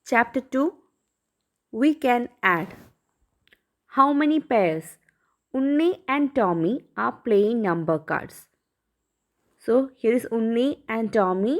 Chapter 2. We can add. How many pairs? Unni and Tommy are playing number cards. So here is Unni and Tommy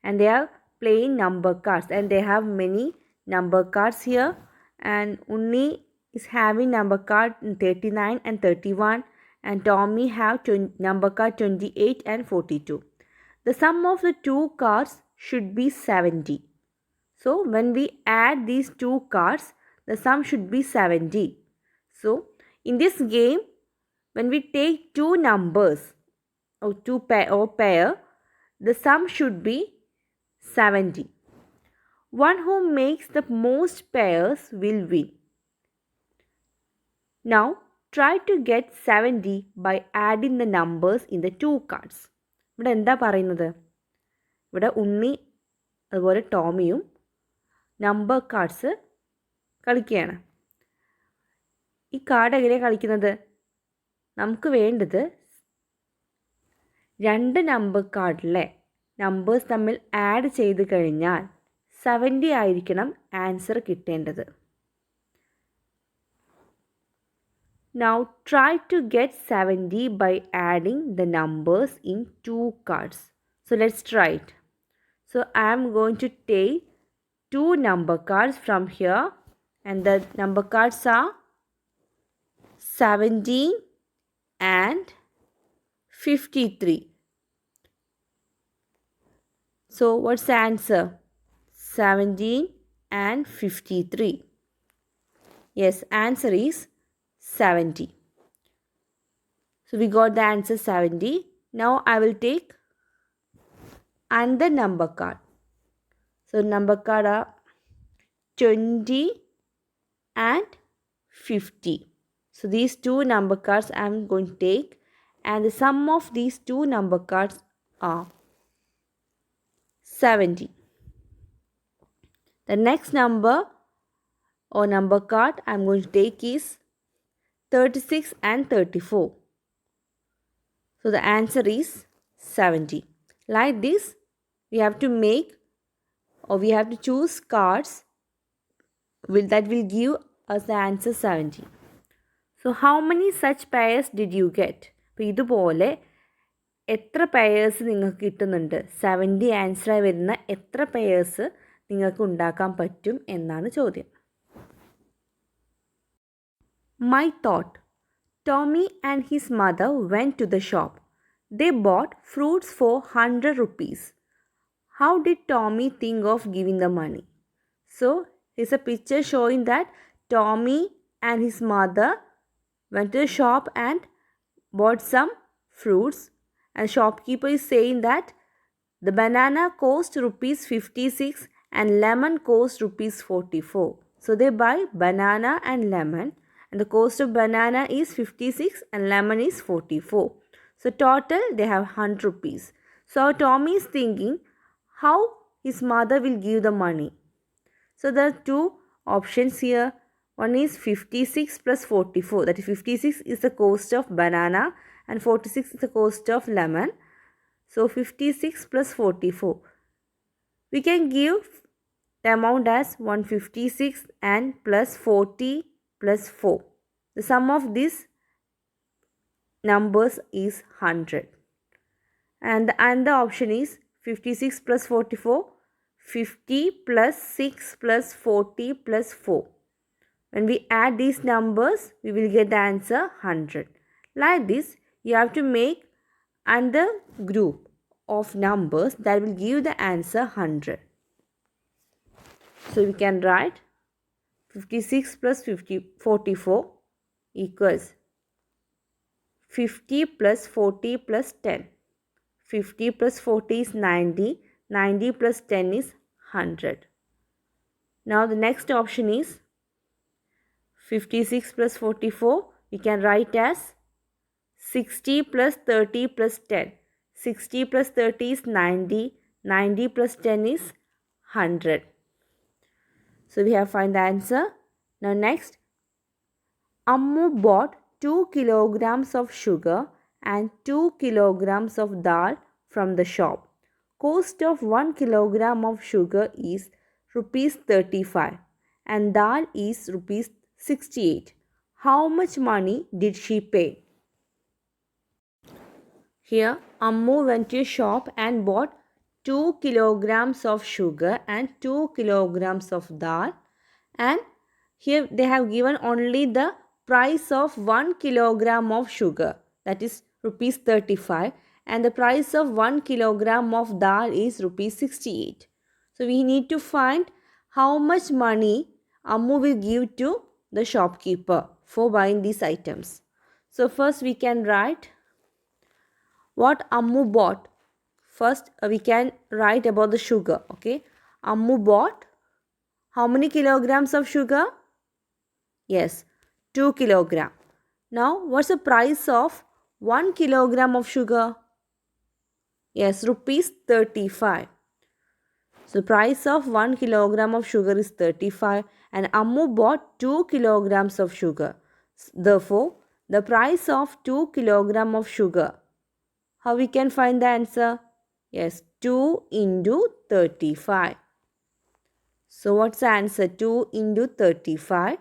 and they are playing number cards and they have many number cards here, and Unni is having number card 39 and 31 and Tommy have number card 28 and 42. The sum of the two cards should be 70. So when we add these two cards, the sum should be 70. So in this game, when we take two numbers or pair, the sum should be 70. One who makes the most pairs will win. Now try to get 70 by adding the numbers in the two cards. ഇവിടെ എന്താ പറയുന്നത്? ഇവിടെ ഉണ്ണി അതുപോലെ ടോമിയും number cards കളിക്കുകയാണ്. ഈ card എങ്ങനെയാണ് കളിക്കുന്നത്? നമുക്ക് വേണ്ടത് രണ്ട് നമ്പർ കാർഡിലെ നമ്പേഴ്സ് തമ്മിൽ ആഡ് ചെയ്ത് കഴിഞ്ഞാൽ 70 ആയിരിക്കണം ആൻസർ കിട്ടേണ്ടത്. Now try to get 70 by adding the numbers in two cards. So let's try it. So I am going to take two number cards from here and the number cards are 17 and 53. So what's the answer? 17 and 53. Yes, answer is 70. So we got the answer 70. Now I will take another number card. So number card are 20 and 50. So these two number cards I am going to take and the sum of these two number cards are 70. The next number or number card I am going to take is 36 and 34. So the answer is 70. Like this, we have to make or we have to choose cards that will give us the answer 70. So how many such pairs did you get? അപ്പോൾ ഇതുപോലെ എത്ര pairs നിങ്ങൾക്ക് കിട്ടുന്നുണ്ട്? 70 ആൻസറായി വരുന്ന എത്ര pairs നിങ്ങൾക്ക് ഉണ്ടാക്കാൻ പറ്റും എന്നാണ് ചോദ്യം. My thought. Tommy and his mother went to the shop. They bought fruits for 100 rupees. How did Tommy think of giving the money? So, here's a picture showing that Tommy and his mother went to the shop and bought some fruits. And shopkeeper is saying that the banana cost rupees 56 and lemon cost rupees 44. So, they buy banana and lemon. And the cost of banana is 56 and lemon is 44. So total they have 100 rupees. So Tommy is thinking how his mother will give the money. So there are two options here. One is 56 plus 44. That is 56 is the cost of banana and 46 is the cost of lemon. So 56 plus 44. We can give the amount as 156 and plus 40 plus 4. The sum of these numbers is 100. And the other option is 56 plus 44, 50 plus 6 plus 40 plus 4. When we add these numbers, we will get the answer 100. Like this, you have to make another group of numbers that will give the answer 100. So we can write 56 plus 44 equals 50 plus 40 plus 10. 50 plus 40 is 90. 90 plus 10 is 100. Now the next option is 56 plus 44. We can write as 60 plus 30 plus 10. 60 plus 30 is 90. 90 plus 10 is 100. So we have find the answer. Now next, Ammu bought 2 kilograms of sugar and 2 kilograms of dal from the shop. Cost of 1 kilogram of sugar is rupees 35 and dal is rupees 68. How much money did she pay? Here, Ammu went to a shop and bought 2 kilograms of sugar and 2 kilograms of dal. And here they have given only the price of 1 kilogram of sugar, that is rupees 35, and the price of 1 kilogram of dal is rupees 68. So we need to find how much money Ammu will give to the shopkeeper for buying these items. So first we can write what Ammu bought. First, we can write about the sugar. Okay, Ammu bought how many kilograms of sugar? Yes, 2 kilogram. Now, what's the price of 1 kilogram of sugar? Yes, rupees 35. So, the price of 1 kilogram of sugar is 35 and Ammu bought 2 kilograms of sugar. Therefore, the price of 2 kilogram of sugar. How we can find the answer? Yes, 2 into 35. So what's the answer? 2 into 35.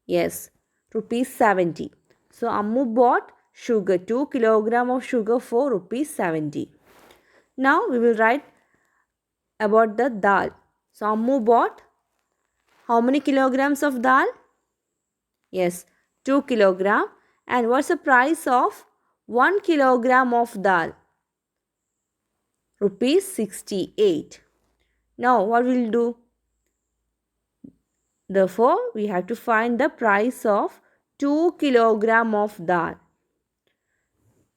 Yes, rupees 70. So Ammu bought sugar, 2 kilogram of sugar for rupees 70. Now we will write about the dal. So Ammu bought how many kilograms of dal? Yes, 2 kilogram. And what's the price of 1 kilogram of dal? Rupees 68. Now what we'll do? Therefore, we have to find the price of 2 kilogram of dal.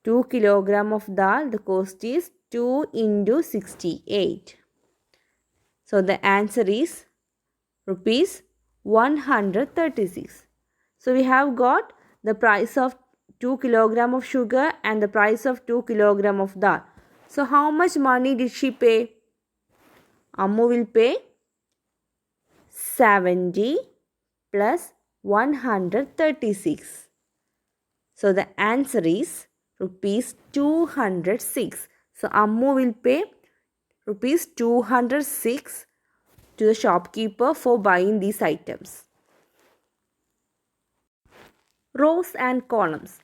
2 kilogram of dal, the cost is 2 into 68. So the answer is rupees 136. So we have got the price of 2 kilogram of sugar and the price of 2 kilogram of dal. So how much money did she pay? Ammu will pay 70 plus 136. So the answer is rupees 206. So Ammu will pay rupees 206 to the shopkeeper for buying these items. Rows and columns.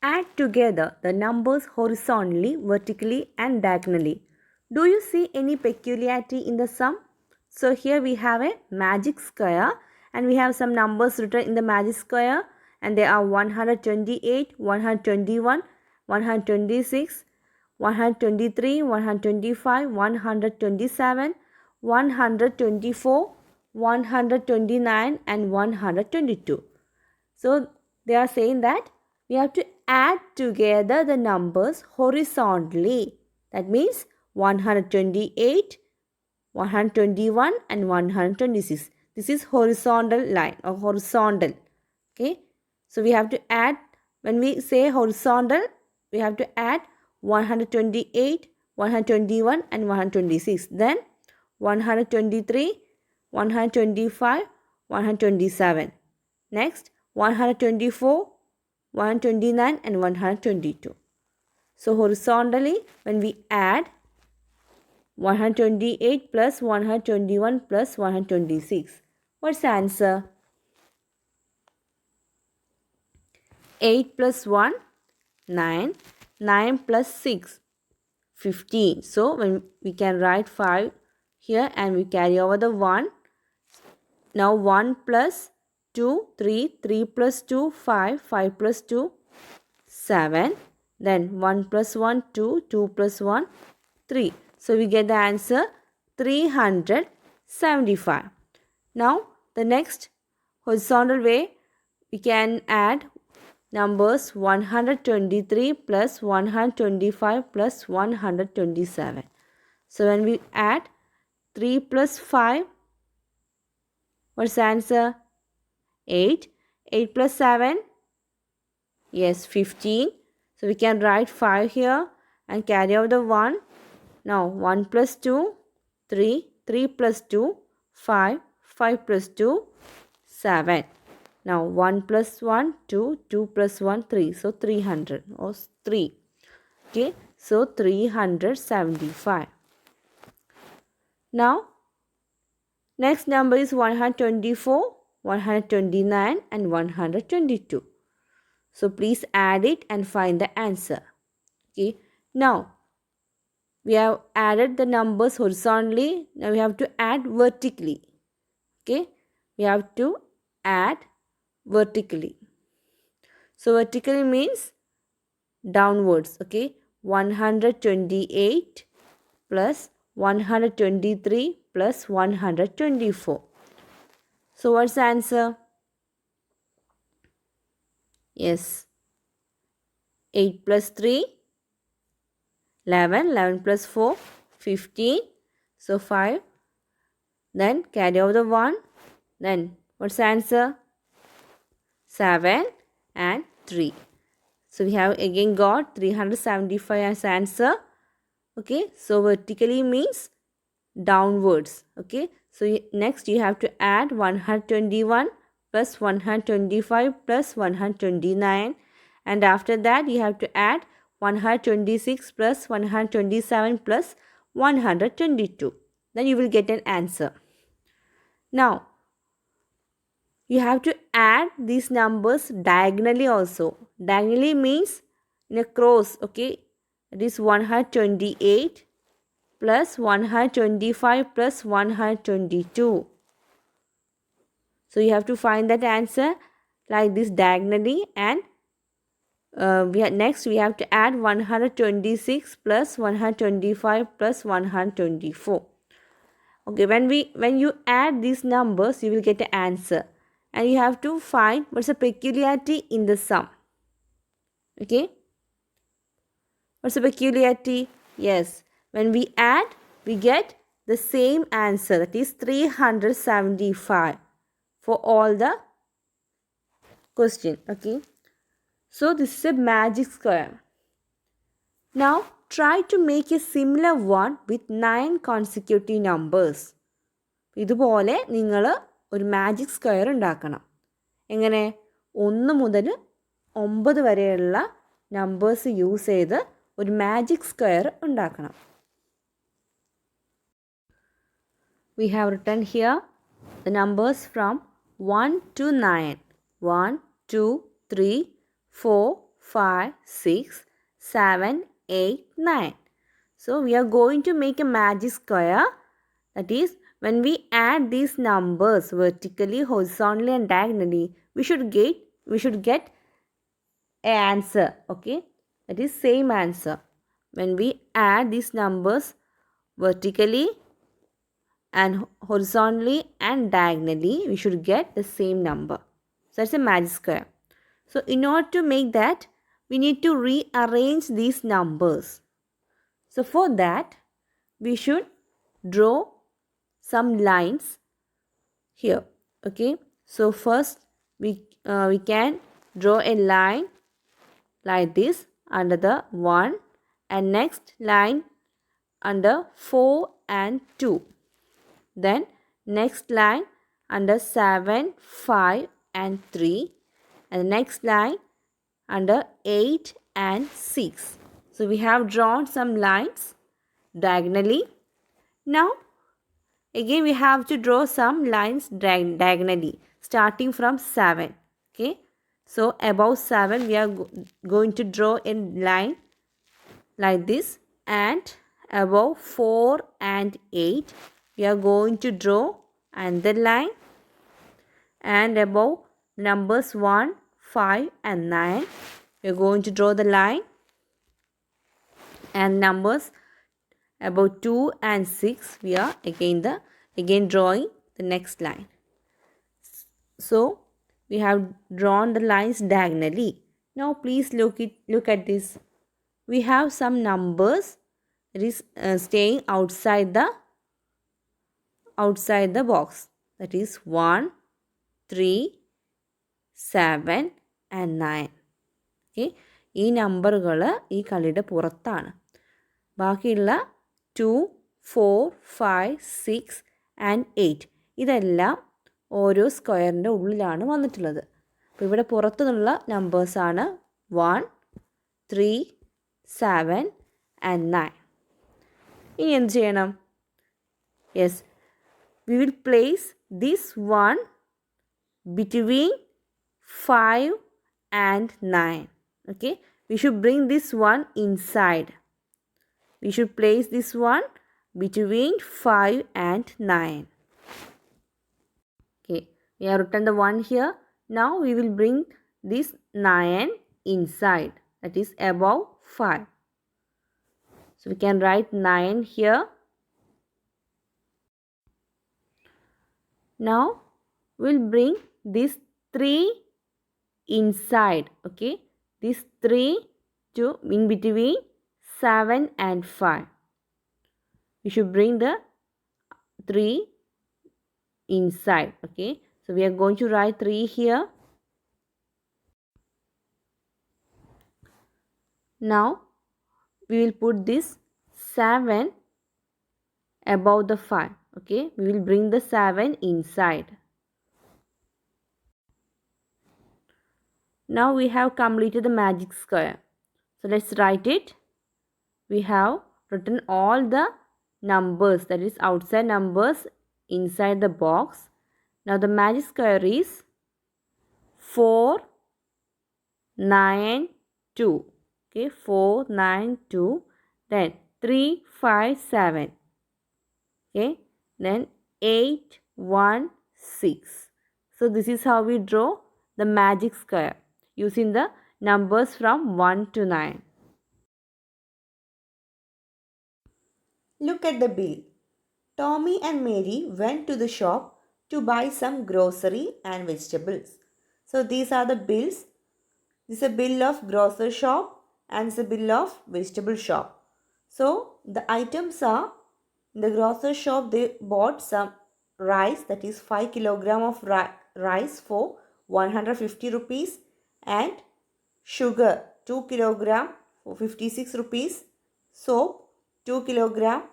Add together the numbers horizontally, vertically and diagonally. Do you see any peculiarity in the sum? So here we have a magic square and we have some numbers written in the magic square and they are 128, 121, 126, 123, 125, 127, 124, 129 and 122. So they are saying that we have to add together the numbers horizontally. That means 128, 121 and 126. This is horizontal line or horizontal. Okay. So we have to add, when we say horizontal, we have to add 128, 121 and 126. Then 123, 125, 127. Next 124, 129 and 122. So horizontally, when we add 128 plus 121 plus 126. What's the answer? 8 plus 1, 9. 9 plus 6, 15. So when we can write 5 here and we carry over the 1. Now 1 plus 2, 3. 3 plus 2, 5. 5 plus 2, 7. Then 1 plus 1, 2. 2 plus 1, 3. So we get the answer 375. Now the next horizontal way, we can add numbers 123 plus 125 plus 127. So when we add 3 plus 5, what's the answer? 8. 8 plus 7, yes, 15. So we can write 5 here and carry over the 1. Now 1 plus 2, 3. 3 plus 2, 5. 5 plus 2, 7. Now 1 plus 1, 2. 2 plus 1, 3. So 300 or 3. Okay. So 375. Now Next number is 124, 129 and 122. So please add it and find the answer. Okay. Now we have added the numbers horizontally. Now we have to add vertically. Okay. We have to add vertically. So vertically means downwards. Okay. 128 plus 123 plus 124. So what's the answer? Yes. 8 plus 3, 11. 11 plus 4, 15. So 5. Then carry over the 1. Then what's the answer? 7 and 3. So we have again got 375 as answer. Okay. So vertically means downwards. Okay. So next you have to add 121 plus 125 plus 129. And after that you have to add 126 plus 127 plus 122. Then you will get an answer. Now, you have to add these numbers diagonally also. Diagonally means in a cross, okay? It is 128 plus 125 plus 122. So you have to find that answer like this diagonally, and next we have to add 126 plus 125 plus 124. Okay, when you add these numbers, you will get an answer, and you have to find what's the peculiarity in the sum. Okay, what's the peculiarity? Yes, when we add, we get the same answer, that is 375 for all the question. Okay, so this is a magic square. Now try to make a similar one with 9 consecutive numbers. ഇതുപോലെ നിങ്ങൾ ഒരു magic square ഉണ്ടാക്കണം. എങ്ങനെ? 1 മുതൽ 9 വരെയുള്ള numbers use ചെയ്ത് ഒരു magic square ഉണ്ടാക്കണം. We have written here the numbers from 1 to 9. 1, 2, 3, 4, 5, 6, 7, 8, 9. So we are going to make a magic square. That is, when we add these numbers vertically, horizontally and diagonally, we should get an answer. Okay, that is same answer. When we add these numbers vertically and horizontally and diagonally, we should get the same number. So that's a magic square. So in order to make that, we need to rearrange these numbers. So for that, we should draw some lines here. Okay, so first we can draw a line like this under the 1, and next line under 4 and 2. Then next line under 7, 5 and 3, and the next line under 8 and 6. So we have drawn some lines diagonally. Now again we have to draw some lines diagonally starting from 7. Okay, so above 7 we are going to draw a line like this, and above 4 and 8 we are going to draw another line, and above numbers 1, 5 and 9 we are going to draw the line, and numbers above 2 and 6 we are again drawing the next line. So we have drawn the lines diagonally. Now please look at this. We have some numbers that is staying outside the box. That is 1, 3, 7 and 9. Okay, ഈ നമ്പറുകൾ ഈ കളിയുടെ പുറത്താണ്. ബാക്കിയുള്ള 2, 4, 5, 6 and 8 ഇതെല്ലാം ഓരോ സ്ക്വയറിൻ്റെ ഉള്ളിലാണ് വന്നിട്ടുള്ളത്. അപ്പോൾ ഇവിടെ പുറത്തു നിന്നുള്ള നമ്പേഴ്സാണ് 1, 3, 7 and 9. ഇനി എന്ത് ചെയ്യണം? Yes, we will place this one between 5 and 9. Okay, we should bring this one inside. We should place this one between 5 and 9. Okay, we have written the 1 here. Now we will bring this 9 inside, that is above 5. So we can write 9 here. Now we'll bring this 3 inside. Okay, this 3 to in between 7 and 5. We should bring the 3 inside. Okay, so we are going to write 3 here. Now we will put this 7 above the 5. Okay, we will bring the 7 inside. Now we have completed the magic square. So let's write it. We have written all the numbers, that is outside numbers, inside the box. Now the magic square is 4, 9, 2. Okay, 4, 9, 2. Then 3, 5, 7. Okay, then 8, 1, 6. So this is how we draw the magic square using the numbers from 1 to 9. Look at the bill. Tommy and Mary went to the shop to buy some grocery and vegetables. So these are the bills. This is a bill of grocery shop and this is a bill of vegetable shop. So the items are, in the grocery shop they bought some rice, that is 5 kilogram of rice for 150 rupees, and sugar 2 kilogram for 56 rupees, soap 2 kilogram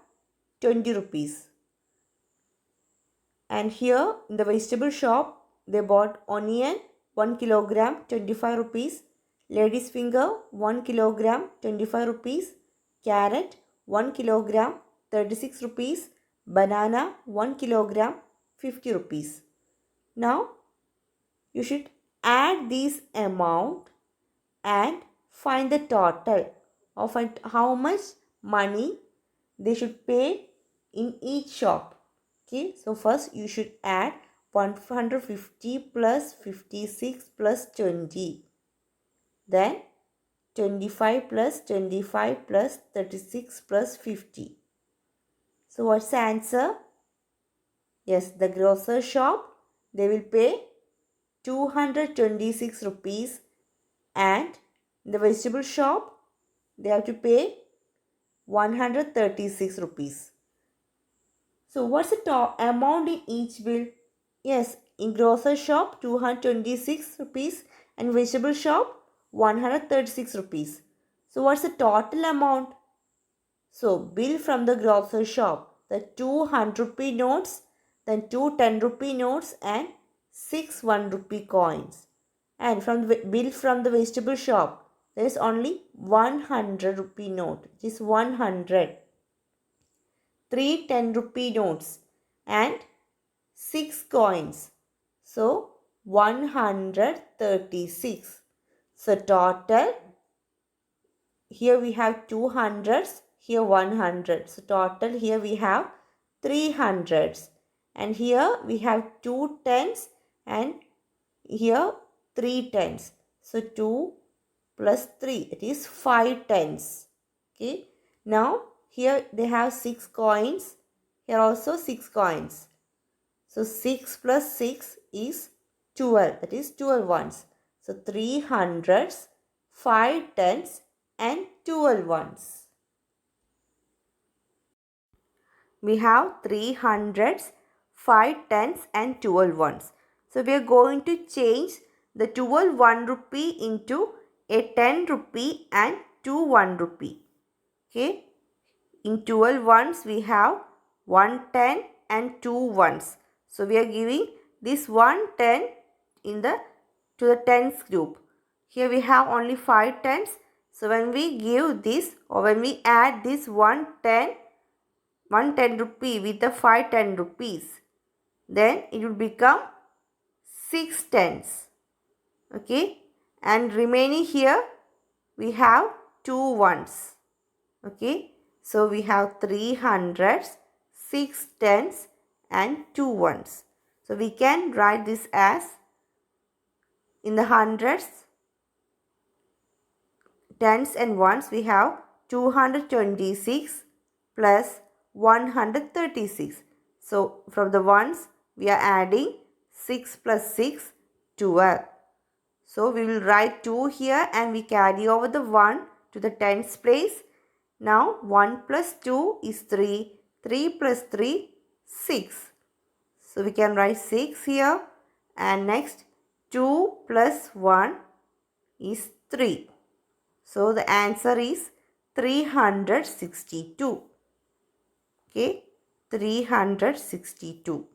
20 rupees. And here in the vegetable shop they bought onion 1 kilogram 25 rupees, lady's finger 1 kilogram 25 rupees, carrot 1 kilogram 36 rupees, banana 1 kilogram 50 rupees. Now you should add this amount and find the total of how much money they should pay in each shop. Okay, so first you should add 150 plus 56 plus 20. Then 25 plus 25 plus 36 plus 50. So what's the answer? Yes, the grocer shop, they will pay 226 rupees, and the vegetable shop they have to pay 136 rupees. So what's the amount in each bill? Yes, in grocery shop 226 rupees and vegetable shop 136 rupees. So what's the total amount? So bill from the grocery shop, the 200 rupee notes, then 2 10 rupee notes and 6 1 rupee coins. And from the bill from the vegetable shop, there is only 100 rupee note, which is 100. 3 10 rupee notes and 6 coins. So 136. So total, here we have 200s, here 100. So total here we have 300s. And here we have 2 tens and here 3 tens. So 2 plus 3, it is 5 tens. Okay. Now here they have 6 coins. Here also 6 coins. So 6 plus 6 is 12. That is 12 ones. So 300s, 5 tens and 12 ones. We have 300s, 5 tens and 12 ones. So we are going to change the 12 1 rupee into a 10 rupee and 2 1 rupee. Okay. In 12 ones we have 1 10 and 2 ones. So we are giving this 1 10 in the to the tens group. Here we have only 5 tens. So when we give this, or when we add this 1 10 rupee with the 5 10 rupees, then it will become 6 tens. Okay, and remaining here we have 2 ones. Okay, so we have 3 hundreds, 6 tens and 2 ones. So we can write this as, in the hundreds, tens and ones, we have 226 plus 136. So from the ones we are adding 6 plus 6, 12. So we will write 2 here and we carry over the 1 to the tens place. Now 1 plus 2 is 3, 3 plus 3, 6. So we can write 6 here, and next 2 plus 1 is 3. So the answer is 362. Okay, 362.